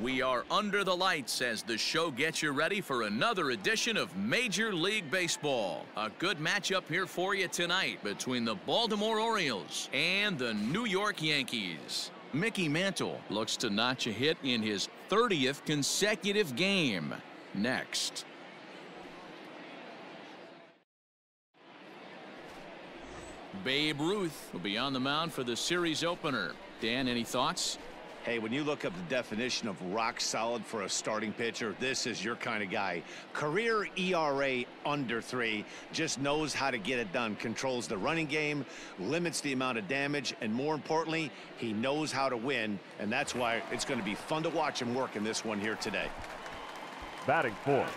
We are under the lights as the show gets you ready for another edition of Major League Baseball. A good matchup here for you tonight between the Baltimore Orioles and the New York Yankees. Mickey Mantle looks to notch a hit in his 30th consecutive game. Next. Babe Ruth will be on the mound for the series opener. Dan, any thoughts? Hey, when you look up the definition of rock solid for a starting pitcher, this is your kind of guy. Career ERA under 3, just knows how to get it done, controls the running game, limits the amount of damage, and more importantly, he knows how to win, and that's why it's going to be fun to watch him work in this one here today. Batting fourth.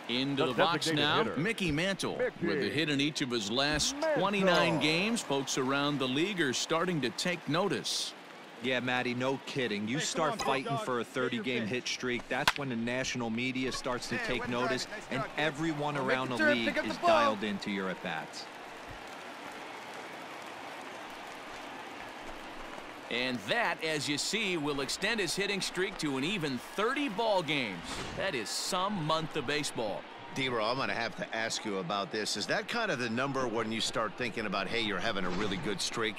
Into the box now, Mickey Mantle. With a hit in each of his last 29 games, folks around the league are starting to take notice. Yeah, Matty, no kidding. You start fighting for a 30-game hit streak, that's when the national media starts to take notice, and everyone around the league is dialed into your at-bats. And that, as you see, will extend his hitting streak to an even 30 ball games. That is some month of baseball. D-Row, I'm going to have to ask you about this. Is that kind of the number when you start thinking about, hey, you're having a really good streak?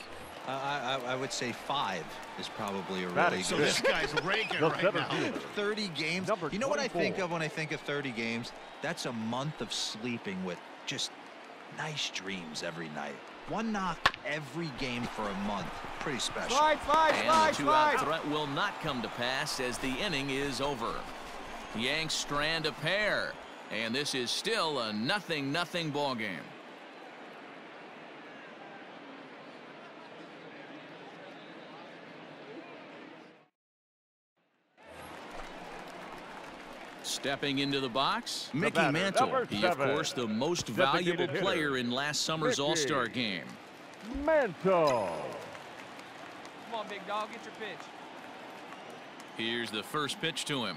I would say 5 is probably a really good. So this guy's raking right now. 30 games. You know what I think of when I think of 30 games? That's a month of sleeping with just nice dreams every night. One knock every game for a month. Pretty special. And the two-out threat will not come to pass as the inning is over. Yanks strand a pair, and this is still a 0-0 ball game. Stepping into the box, Mickey Mantle. He, of course, the most valuable player in last summer's All-Star game. Mantle. Come on, big dog, get your pitch. Here's the first pitch to him.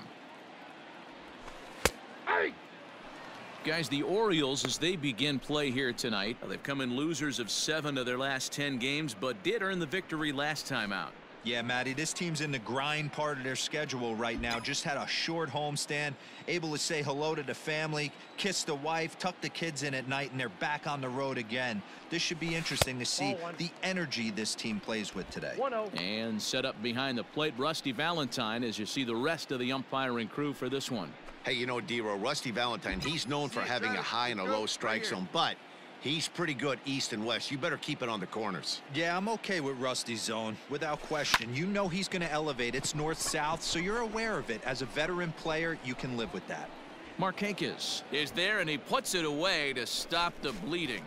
Guys, the Orioles, as they begin play here tonight, they've come in losers of 7 of their last 10 games, but did earn the victory last time out. Yeah, Matty, this team's in the grind part of their schedule right now. Just had a short homestand, able to say hello to the family, kiss the wife, tuck the kids in at night, and they're back on the road again. This should be interesting to see the energy this team plays with today. And set up behind the plate, Rusty Valentine, as you see the rest of the umpiring crew for this one. Hey, you know, D-Row, Rusty Valentine, he's known for having a high and a low strike zone, but he's pretty good east and west. You better keep it on the corners. Yeah, I'm okay with Rusty's zone, without question. You know he's going to elevate. It's north-south, so you're aware of it. As a veteran player, you can live with that. Markakis is there, and he puts it away to stop the bleeding.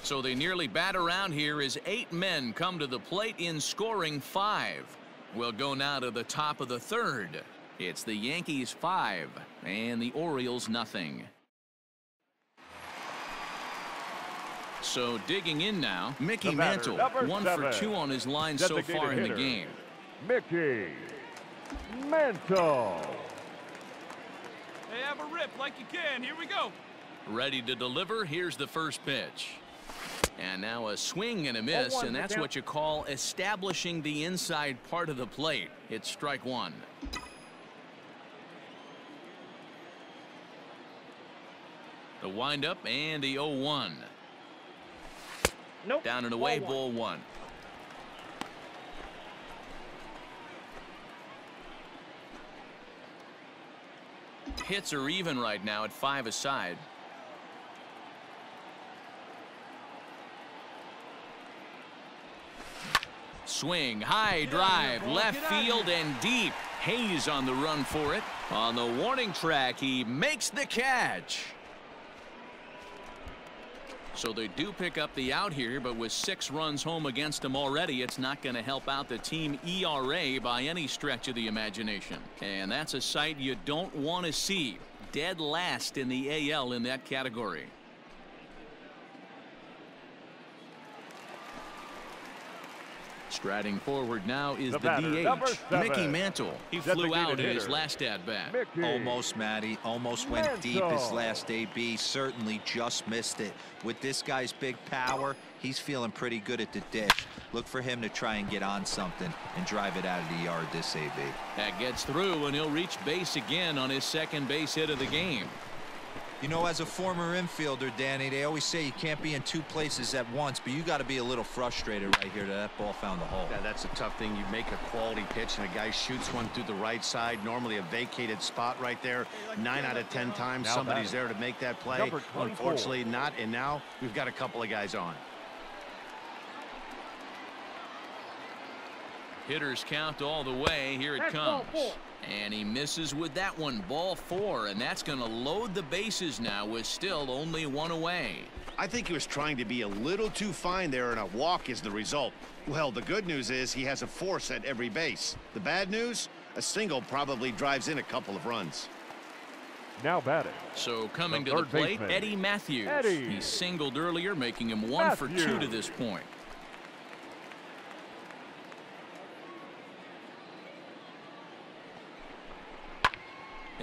So they nearly bat around here as 8 men come to the plate in scoring 5. We'll go now to the top of the third. It's the Yankees 5 and the Orioles nothing. So digging in now, Mickey Mantle, 1 for 2 on his line so far in the game. Mickey Mantle. Hey, have a rip like you can. Here we go. Ready to deliver. Here's the first pitch. And now a swing and a miss, and that's what you call establishing the inside part of the plate. It's strike 1. The windup and the 0-1. Nope. Down and away, ball 1. Hits are even right now at 5 aside. Swing, high drive, left field and deep. Hayes on the run for it. On the warning track, he makes the catch. So they do pick up the out here, but with 6 runs home against them already, it's not going to help out the team ERA by any stretch of the imagination. And that's a sight you don't want to see. Dead last in the AL in that category. Striding forward now is The the batter, number DH, 7. Mickey Mantle. He flew Designated out in his hitter, last at-bat. Mickey Almost, Matty. Almost went Mantle. deep his last AB. Certainly just missed it. With this guy's big power, he's feeling pretty good at the dish. Look for him to try and get on something and drive it out of the yard this AB. That gets through, and he'll reach base again on his second base hit of the game. You know, as a former infielder, Danny, they always say you can't be in two places at once, but you got to be a little frustrated right here that ball found the hole. Yeah, that's a tough thing. You make a quality pitch and a guy shoots one through the right side, normally a vacated spot right there. 9 out of 10 times Now somebody's batting. there to make that play. Number 24. Unfortunately not, and now we've got a couple of guys on. Hitters count all the way. Here it comes. And he misses with that one. Ball 4, and that's going to load the bases now with still only one away. I think he was trying to be a little too fine there, and a walk is the result. Well, the good news is he has a force at every base. The bad news, a single probably drives in a couple of runs. Now batting. So coming The to the third plate, baseman, Eddie Matthews. Eddie. He singled earlier, making him 1 for 2 to this point.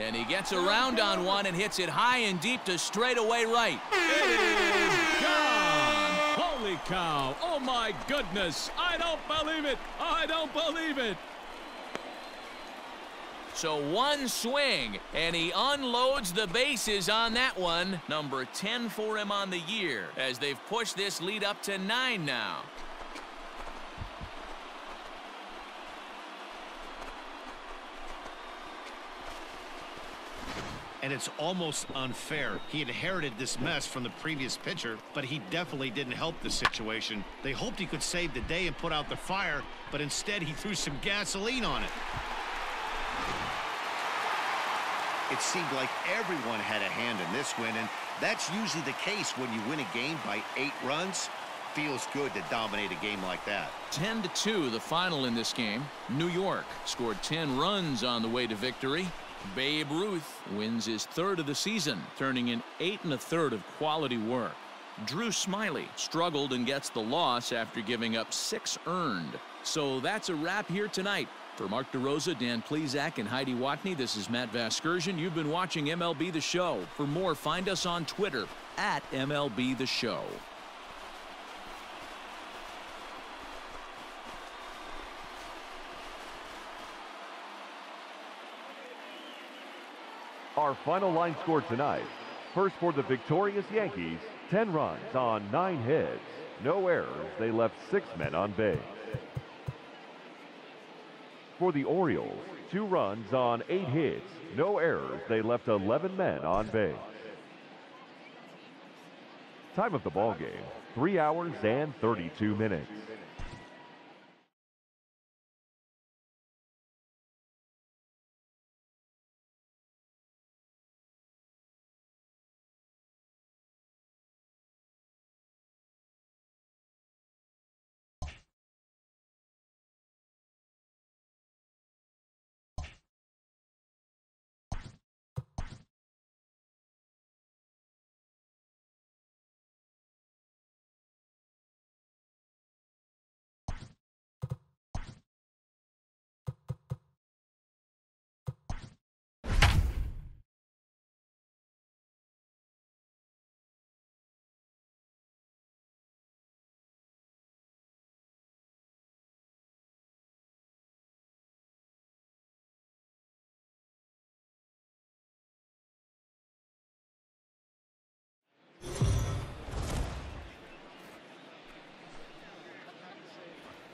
And he gets around on one and hits it high and deep to straightaway right. It is gone! Holy cow! Oh my goodness! I don't believe it! I don't believe it! So one swing, and he unloads the bases on that one. Number 10 for him on the year, as they've pushed this lead up to 9 now. And it's almost unfair. He inherited this mess from the previous pitcher, but he definitely didn't help the situation. They hoped he could save the day and put out the fire, but instead he threw some gasoline on it. It seemed like everyone had a hand in this win, and that's usually the case when you win a game by 8 runs. Feels good to dominate a game like that. 10-2 the final in this game. New York scored 10 runs on the way to victory. Babe Ruth wins his 3rd of the season, turning in 8 1/3 of quality work. Drew Smyly struggled and gets the loss after giving up 6 earned. So that's a wrap here tonight. For Mark DeRosa, Dan Plesac, and Heidi Watney, this is Matt Vasgersian. You've been watching MLB The Show. For more, find us on Twitter at MLB The Show. Our final line score tonight. First for the victorious Yankees, 10 runs on 9 hits. No errors. They left 6 men on base. For the Orioles, 2 runs on 8 hits. No errors. They left 11 men on base. Time of the ball game, 3 hours and 32 minutes.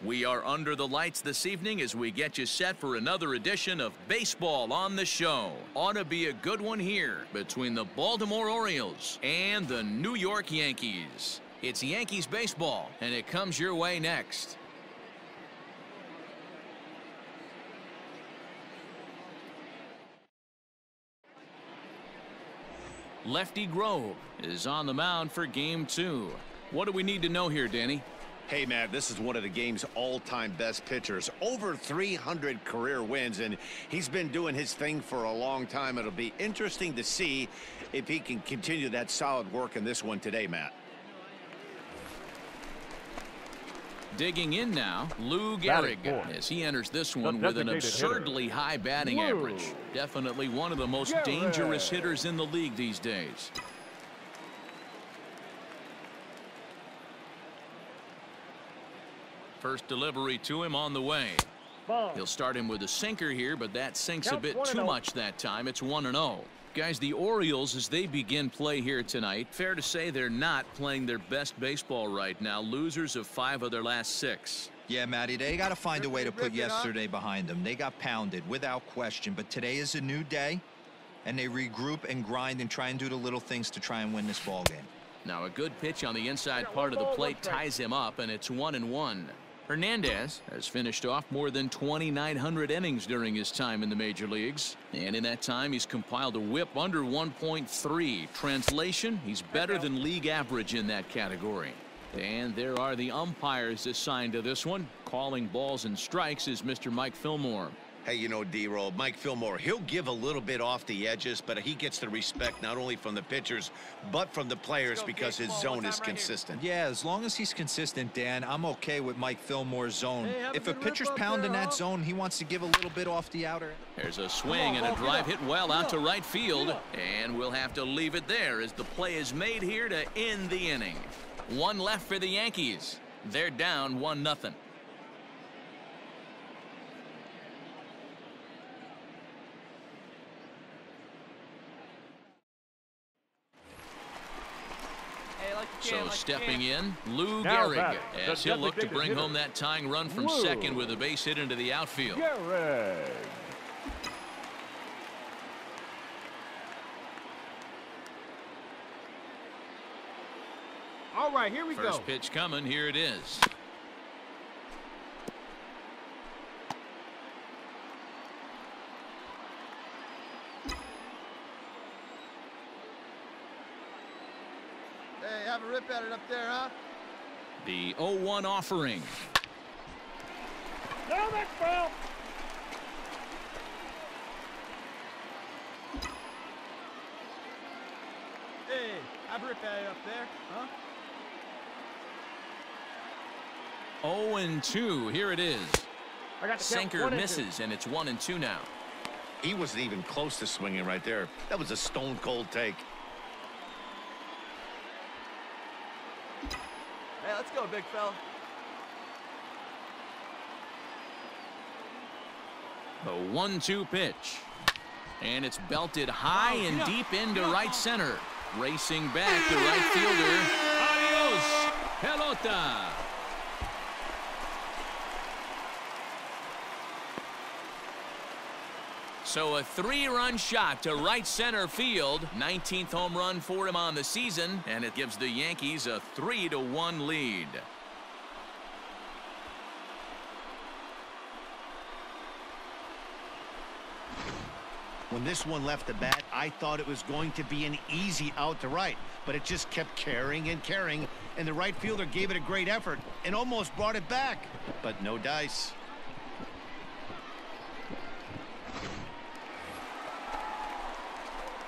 We are under the lights this evening as we get you set for another edition of Baseball on the Show. Ought to be a good one here between the Baltimore Orioles and the New York Yankees. It's Yankees baseball, and it comes your way next. Lefty Grove is on the mound for Game 2. What do we need to know here, Danny? Hey, Matt, this is one of the game's all-time best pitchers. Over 300 career wins, and he's been doing his thing for a long time. It'll be interesting to see if he can continue that solid work in this one today, Matt. Digging in now, Lou Gehrig, as he enters this one with an absurdly high batting average. Definitely one of the most dangerous hitters in the league these days. First delivery to him on the way. He'll start him with a sinker here, but that sinks a bit too much that time. It's 1-0. Guys, the Orioles, as they begin play here tonight, fair to say they're not playing their best baseball right now. Losers of 5 of their last 6. Yeah, Matty, they got to find a way to put yesterday behind them. They got pounded without question, but today is a new day, and they regroup and grind and try and do the little things to try and win this ball game. Now a good pitch on the inside part of the plate ties him up, and it's 1-1. Hernandez has finished off more than 2,900 innings during his time in the major leagues, and in that time he's compiled a whip under 1.3. Translation, he's better than league average in that category. And there are the umpires assigned to this one. Calling balls and strikes is Mr. Mike Fillmore. Hey, you know, D-Roll, Mike Fillmore, he'll give a little bit off the edges, but he gets the respect not only from the pitchers, but from the players because his zone is consistent. Yeah, as long as he's consistent, Dan, I'm okay with Mike Fillmore's zone. If a pitcher's pounding that zone, he wants to give a little bit off the outer. There's a swing and a drive hit well out to right field, and we'll have to leave it there as the play is made here to end the inning. 1 left for the Yankees. They're down 1-0. So stepping in, Lou Gehrig, as he'll look to bring home that tying run from second with a base hit into the outfield. Gehrig. All right, here we go. First pitch coming. Here it is. Hey, have a rip at it up there, huh? The 0-1 offering. No, that's foul. Hey, have a rip at it up there, huh? 0-2. Here it is. Sinker misses, and it's 1-2 now. He wasn't even close to swinging right there. That was a stone-cold take. Hey, let's go, big fella. The 1-2 pitch. And it's belted high and deep into right center. Racing back to right fielder. Adios, pelota. So a 3-run shot to right center field. 19th home run for him on the season, and it gives the Yankees a 3-1 lead. When this one left the bat, I thought it was going to be an easy out to right, but it just kept carrying and carrying, and the right fielder gave it a great effort and almost brought it back, but no dice.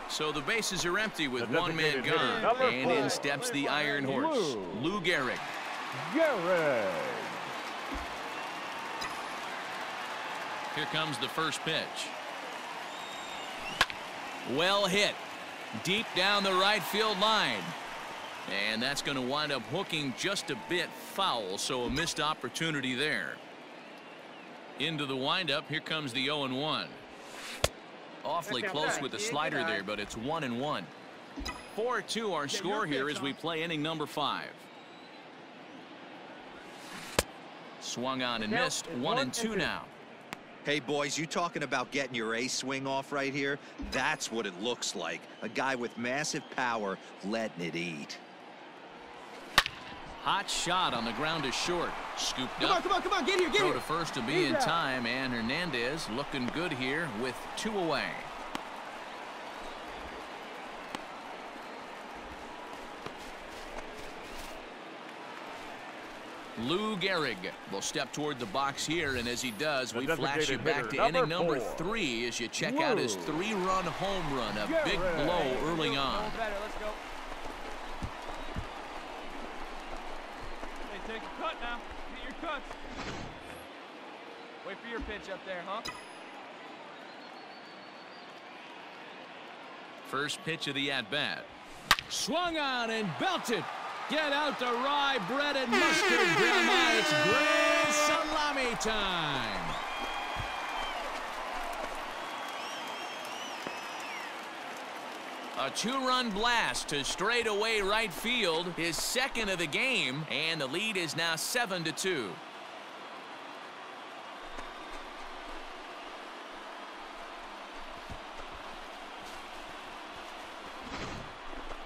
So the bases are empty with one man gone, and in steps the Iron Horse, Lou Gehrig. Gehrig. Here comes the first pitch. Well hit. Deep down the right field line. And that's going to wind up hooking just a bit foul, so a missed opportunity there. Into the windup, here comes the 0-1. Awfully close with the slider there, but it's 1-1. 4-2 our score here as we play inning number 5. Swung on and missed. 1-2 now. Hey, boys, you talking about getting your A swing off right here? That's what it looks like. A guy with massive power letting it eat. Hot shot on the ground is short. Scooped up. Come on, get here, Throw to first to be in time, and Hernandez looking good here with 2 away. Lou Gehrig will step toward the box here, and as he does, we flash you back to inning number 3 as you check out his 3-run home run, a big blow early on. Let's go. Hey, Make a cut now. Get your cuts. Wait for your pitch up there, huh? First pitch of the at-bat. Swung on and belted. Get out the rye bread and mustard, Grandma. It's grand salami time. A two-run blast to straightaway right field, his second of the game, and the lead is now 7-2.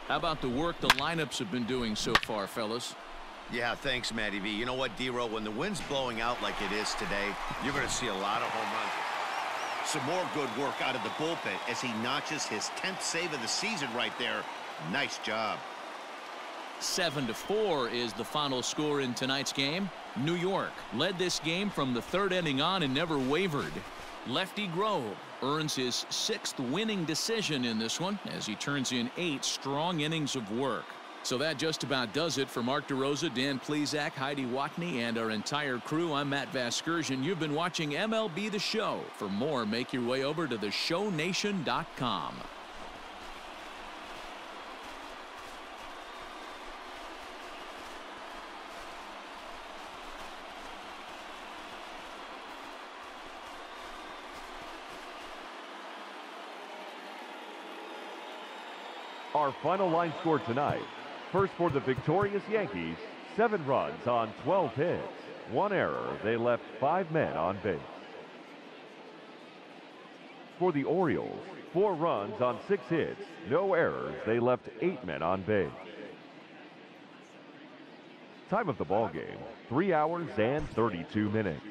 How about the work the lineups have been doing so far, fellas? Yeah, thanks, Matty V. You know what, D-Row? When the wind's blowing out like it is today, you're going to see a lot of home runs. Some more good work out of the bullpen as he notches his 10th save of the season right there. Nice job. 7-4 is the final score in tonight's game. New York led this game from the third inning on and never wavered. Lefty Grove earns his 6th winning decision in this one as he turns in 8 strong innings of work. So that just about does it for Mark DeRosa, Dan Plesac, Heidi Watney, and our entire crew. I'm Matt Vasgersian. You've been watching MLB The Show. For more, make your way over to theshownation.com. Our final line score tonight. First for the victorious Yankees, 7 runs on 12 hits. 1 error. They left 5 men on base. For the Orioles, 4 runs on 6 hits. No errors. They left 8 men on base. Time of the ball game, 3 hours and 32 minutes.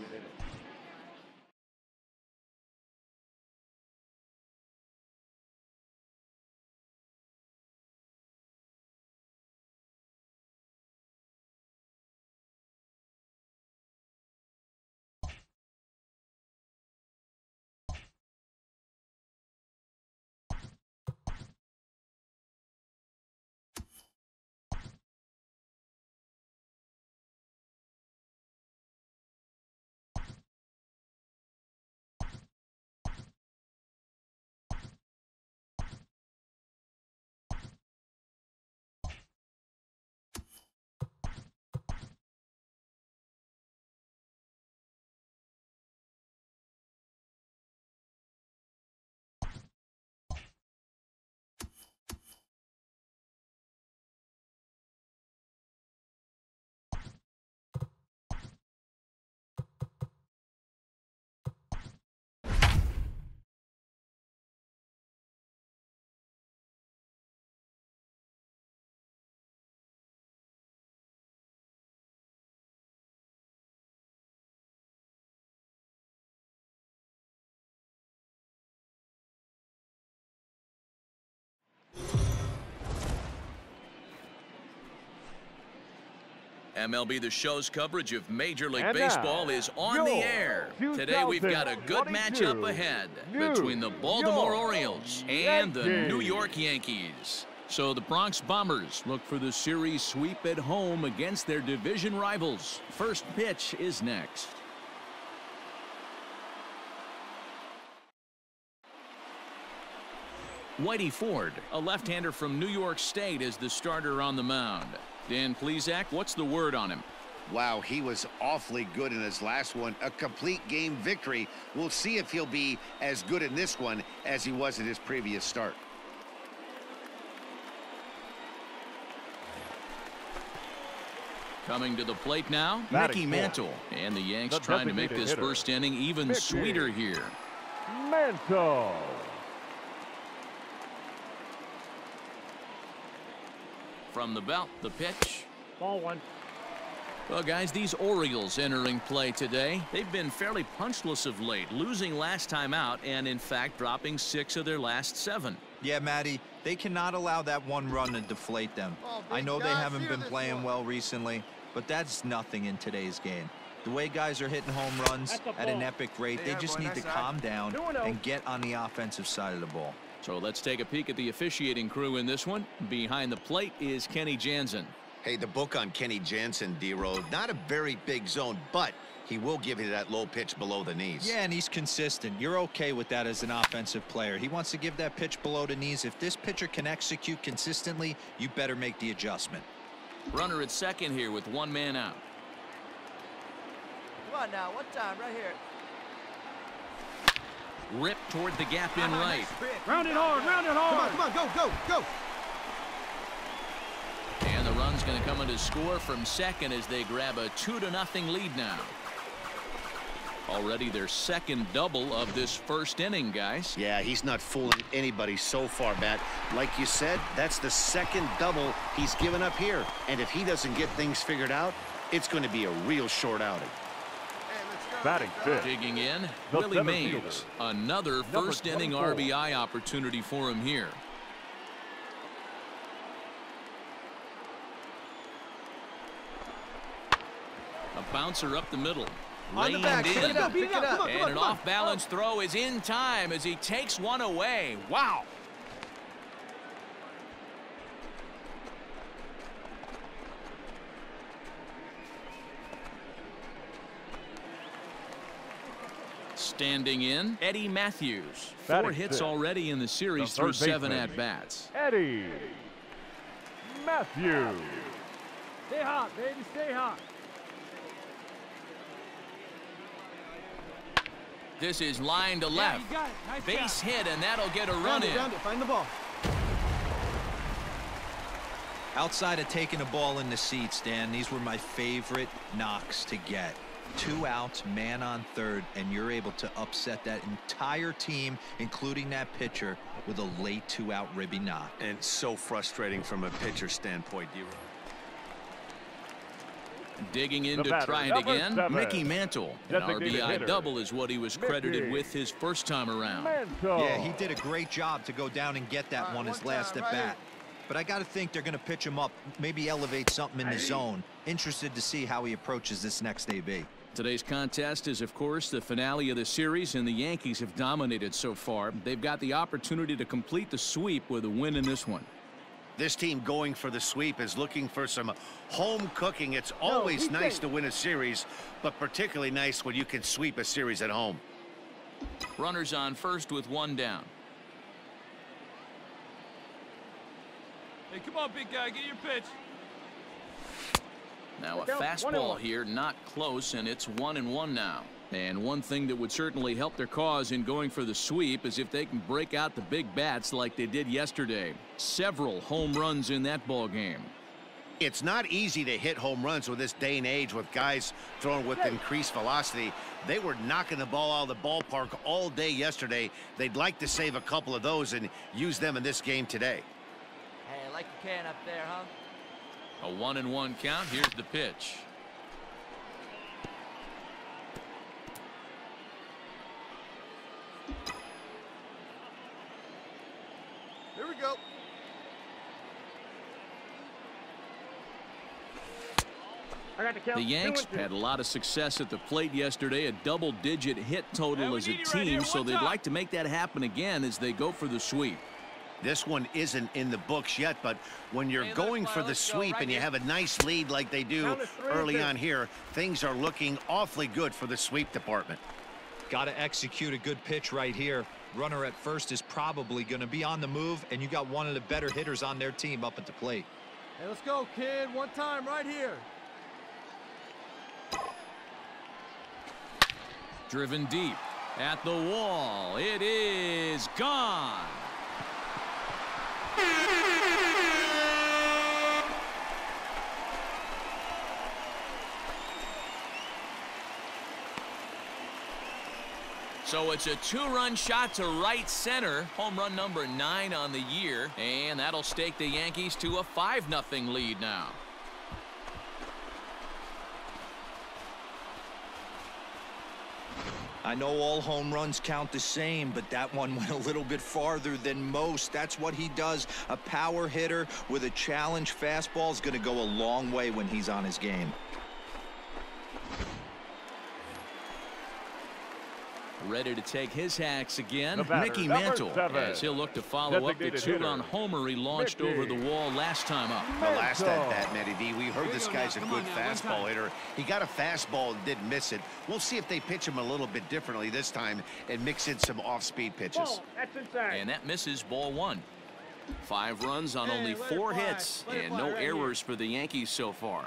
MLB The Show's coverage of Major League And Baseball now, is on your the air. Today we've got a good 2022 matchup ahead between the Baltimore Orioles and the New York Yankees. So the Bronx Bombers look for the series sweep at home against their division rivals. First pitch is next. Whitey Ford, a left-hander from New York State, is the starter on the mound. Dan Plesac, what's the word on him? Wow, he was awfully good in his last one. A complete game victory. We'll see if he'll be as good in this one as he was in his previous start. Coming to the plate now, Batting Mickey Mantle. And the Yanks The trying to make designated this hitter, first inning even Mickey sweeter here. Mantle. From the belt, the pitch. Ball 1. Well, guys, these Orioles entering play today, they've been fairly punchless of late, losing last time out and, in fact, dropping 6 of their last 7. Yeah, Matty, they cannot allow that one run to deflate them. I know they haven't been playing well recently, but that's nothing in today's game. The way guys are hitting home runs at an epic rate, they just need to calm down and get on the offensive side of the ball. So let's take a peek at the officiating crew in this one. Behind the plate is Kenny Jansen. Hey, the book on Kenny Jansen, D-Road, not a very big zone, but he will give you that low pitch below the knees. Yeah, and he's consistent. You're okay with that as an offensive player. He wants to give that pitch below the knees. If this pitcher can execute consistently, you better make the adjustment. Runner at second here with one man out. Come on now, one time, right here. Rip toward the gap in right. Round it hard, round it hard. Come on, go. And the run's going to come in to score from second as they grab a 2-0 lead now. Already their second double of this first inning, guys. Yeah, he's not fooling anybody so far, Matt. Like you said, that's the second double he's given up here. And if he doesn't get things figured out, it's going to be a real short outing. Batting fifth, Digging in, the Willie center Mays. fielder, Another first inning 24. RBI opportunity for him here. A bouncer up the middle. On the back, Reined pick in. it up, pick it up. And an off-balance throw is in time as he takes one away. Wow. Standing in, Eddie Matthews. 4 Batting hits sixth, already in the series the through third 7 baseman, at-bats. Eddie Matthews. Stay hot, baby, stay hot. This is line to left. You got it. Nice Base job. hit, and that'll get a run in. Round it, find the ball. Outside of taking a ball in the seats, Dan, these were my favorite knocks to get. 2 outs, man on third, and you're able to upset that entire team, including that pitcher, with a late 2-out ribby knock. And so frustrating from a pitcher standpoint, D-Road. Digging in The to batter, try it number again, 7. Mickey Mantle. An Designated RBI hitter, double is what he was credited Mickey with his first time around. Mantle. Yeah, he did a great job to go down and get that one his last at bat. But I got to think they're going to pitch him up, maybe elevate something in the zone. Interested to see how he approaches this next AB. Today's contest is, of course, the finale of the series, and the Yankees have dominated so far. They've got the opportunity to complete the sweep with a win in this one. This team going for the sweep is looking for some home cooking. It's always nice to win a series, but particularly nice when you can sweep a series at home. Runners on first with one down. Hey, come on, big guy, get your pitch. Now a fastball here, not close, and it's 1-1 now. And one thing that would certainly help their cause in going for the sweep is if they can break out the big bats like they did yesterday. Several home runs in that ball game. It's not easy to hit home runs with this day and age with guys throwing with increased velocity. They were knocking the ball out of the ballpark all day yesterday. They'd like to save a couple of those and use them in this game today. Hey, I like your can up there, huh? A 1-1 count. Here's the pitch. Here we go. The Yanks had a lot of success at the plate yesterday, a double-digit hit total as a team, so they'd like to make that happen again as they go for the sweep. This one isn't in the books yet, but when you're going for the sweep and you have a nice lead like they do early on here, things are looking awfully good for the sweep department. Got to execute a good pitch right here. Runner at first is probably going to be on the move, and you got one of the better hitters on their team up at the plate. Hey, let's go, kid. One time right here. Driven deep at the wall. It is gone. So it's a 2-run shot to right center. Home run number 9 on the year. And that'll stake the Yankees to a 5-0 lead now. I know all home runs count the same, but that one went a little bit farther than most. That's what he does. A power hitter with a challenge fastball is going to go a long way when he's on his game. Ready to take his hacks again. The batter, Mickey number Mantle, 7. as he'll look to follow up the Designated two-run hitter, homer he launched Mickey over the wall last time up. The last Mantle. at bat, Matty V, we heard this guy's a good fastball hitter. He got a fastball and didn't miss it. We'll see if they pitch him a little bit differently this time and mix in some off-speed pitches. That's inside. And that misses ball 1. 5 runs on only let it 4 fly. hits Let it and fly no right here. errors for the Yankees so far.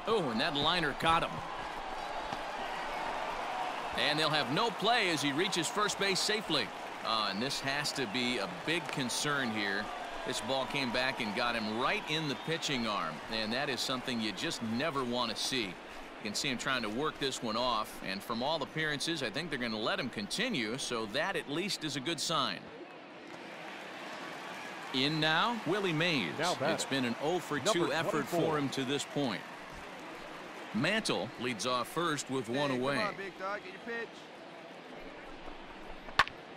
Oh, and that liner caught him. And they'll have no play as he reaches first base safely. And this has to be a big concern here. This ball came back and got him right in the pitching arm. And that is something you just never want to see. You can see him trying to work this one off. And from all appearances, I think they're going to let him continue. So that at least is a good sign. In now, Willie Mays. Now batting. It's been an 0 for 2 Number effort 24. for him to this point. Mantle leads off first with one Hey, away. Come on, big dog. Get your pitch.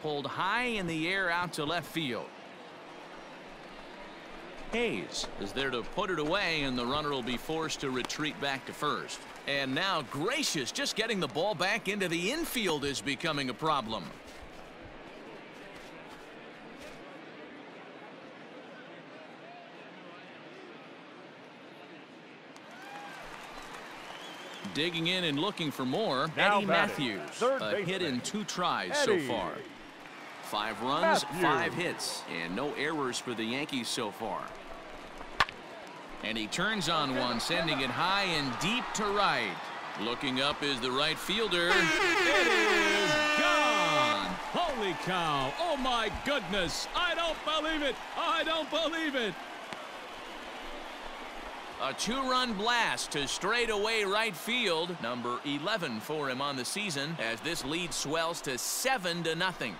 Pulled high in the air out to left field. Hayes is there to put it away, and the runner will be forced to retreat back to first. And now Gracious, just getting the ball back into the infield is becoming a problem. Digging in and looking for more, Now Eddie batting, Matthews. third A hit baseman. in 2 tries Eddie. so far. 5 runs, Matthews. 5 hits, and no errors for the Yankees so far. And he turns on one, sending it high and deep to right. Looking up is the right fielder. It is gone. Holy cow. Oh, my goodness. I don't believe it. I don't believe it. A 2-run blast to straightaway right field. Number 11 for him on the season as this lead swells to 7-0.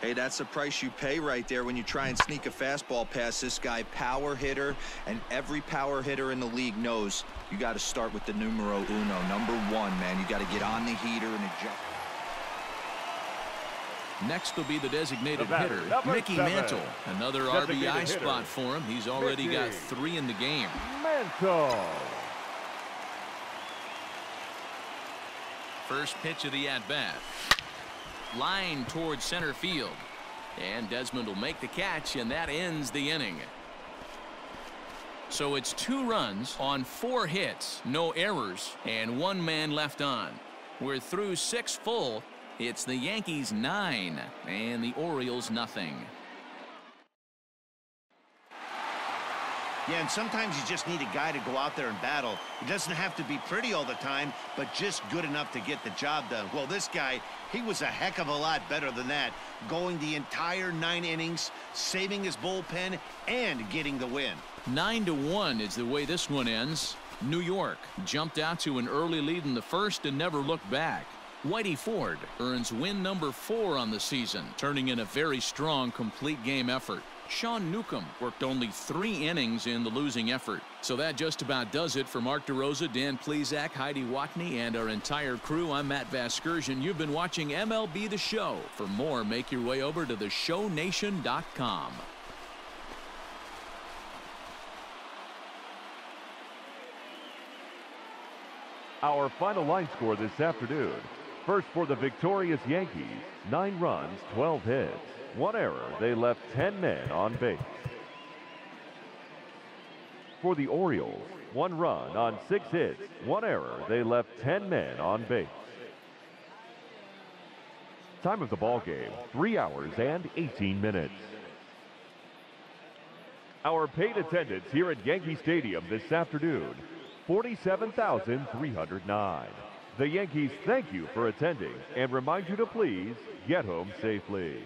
Hey, that's the price you pay right there when you try and sneak a fastball past this guy. Power hitter, and every power hitter in the league knows you got to start with the numero uno, number 1, man. You got to get on the heater and adjust. Next will be the designated The batter, hitter, number Mickey 7. Mantle. Another Designated RBI hitter, spot for him. He's already Mickey. got 3 in the game. Mantle. First pitch of the at-bat. Line towards center field. And Desmond will make the catch, and that ends the inning. So it's 2 runs on 4 hits, no errors, and 1 man left on. We're through 6 full. It's the Yankees 9 and the Orioles nothing. Yeah, and sometimes you just need a guy to go out there and battle. It doesn't have to be pretty all the time, but just good enough to get the job done. Well, this guy, he was a heck of a lot better than that, going the entire 9 innings, saving his bullpen, and getting the win. 9-1 is the way this one ends. New York jumped out to an early lead in the first and never looked back. Whitey Ford earns win number 4 on the season, turning in a very strong complete game effort. Sean Newcomb worked only 3 innings in the losing effort. So that just about does it for Mark DeRosa, Dan Plesac, Heidi Watney, and our entire crew. I'm Matt Vasgersian. You've been watching MLB The Show. For more, make your way over to theshownation.com. Our final line score this afternoon. First for the victorious Yankees, 9 runs, 12 hits. 1 error, they left 10 men on base. For the Orioles, 1 run on 6 hits, 1 error, they left 10 men on base. Time of the ball game, 3 hours and 18 minutes. Our paid attendance here at Yankee Stadium this afternoon, 47,309. The Yankees thank you for attending and remind you to please get home safely.